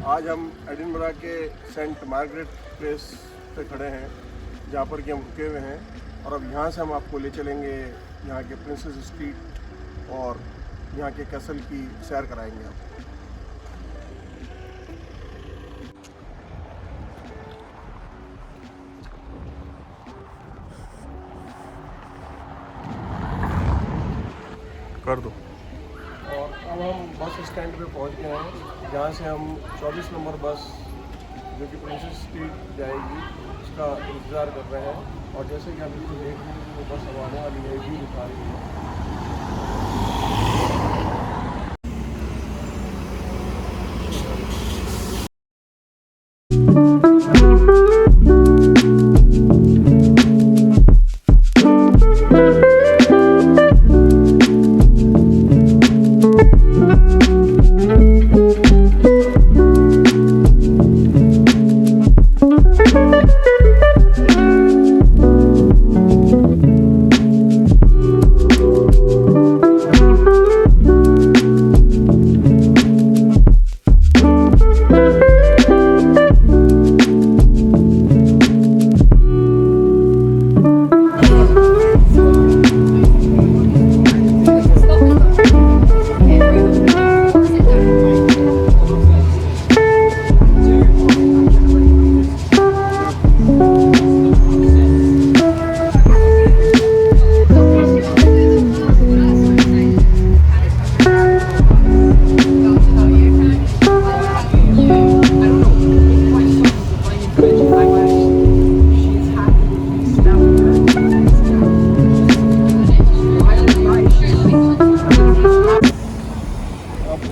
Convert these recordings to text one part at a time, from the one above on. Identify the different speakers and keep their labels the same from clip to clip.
Speaker 1: आज हम एडिनबरा के सेंट मार्गरेट प्लेस पे खड़े हैं, जहाँ पर कि हम रुके हुए हैं। और अब यहाँ से हम आपको ले चलेंगे यहाँ के प्रिंसेस स्ट्रीट और यहाँ के कैसल की सैर कराएंगे आपको। कर दो। और अब हम बस स्टैंड पे पहुंच गए हैं, जहाँ से हम 24 नंबर बस जो कि प्रिंसेस स्ट्रीट जाएगी उसका इंतज़ार कर रहे हैं। और जैसे कि आप इसको देख रहे हैं वो बस अब आने वाली है, भी दिखा रही है।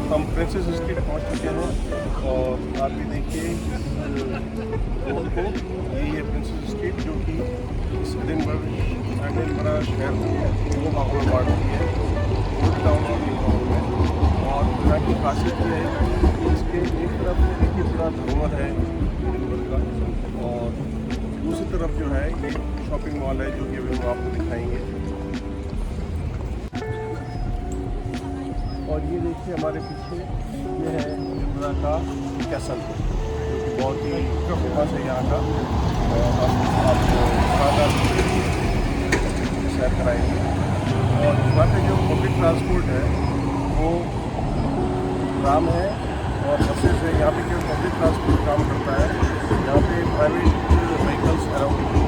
Speaker 1: हम प्रिंसेस स्ट्रीट पहुंच चुके हैं और आप भी देखिए रोड को। यही है प्रिंसेस स्ट्रीट, जो कि इस एडिनबरा शहर को भागों में बांटती है, टाउन और न्यू टाउन में। और यहाँ की खासियत ये है कि इसके एक तरफ देखिए पूरा धरोहर है एडिनबरा का, और दूसरी तरफ जो है ये शॉपिंग मॉल है, जो कि अभी हम आपको दिखाएंगे। और ये देखिए हमारे पीछे ये है एडिनबरा का कैसल, जो कि बहुत ही फेमस है यहाँ का। और हम आपको सैर कराएंगे। और यहाँ पे जो पब्लिक ट्रांसपोर्ट है वो ट्राम है और बसेस है। यहाँ पे केवल पब्लिक ट्रांसपोर्ट काम करता है, यहाँ पे प्राइवेट व्हीकल्स अराउंड नहीं।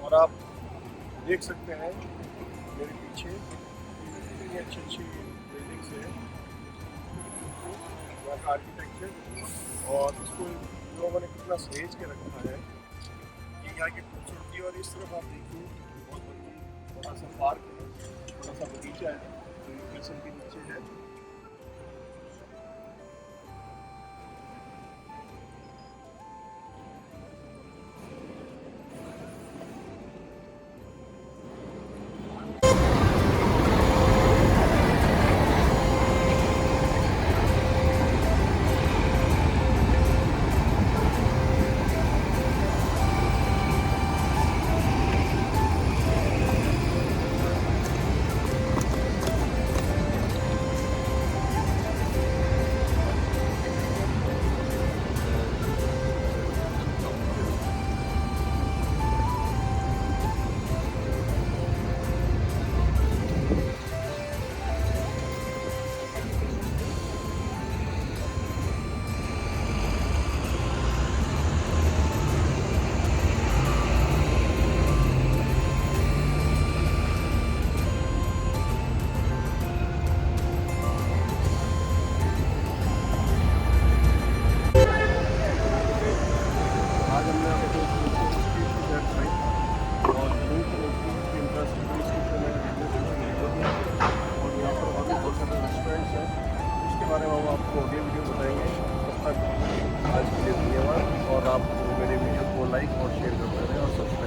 Speaker 1: और आप देख सकते हैं मेरे पीछे कितनी अच्छी अच्छी बिल्डिंग्स है, यहाँ का आर्किटेक्चर, और इसको लोगों ने कितना सहेज के रखा है। ये यहाँ की खूबसूरती। और इस तरफ आप देखिए बहुत बड़ा सा पार्क है, बड़ा सा बगीचा है जो कैसल के नीचे है। बारे में हम आपको अगले वीडियो बताएंगे। तब तक आज के लिए धन्यवाद, और आप मेरे वीडियो को लाइक और शेयर करते रहें और सब्सक्राइब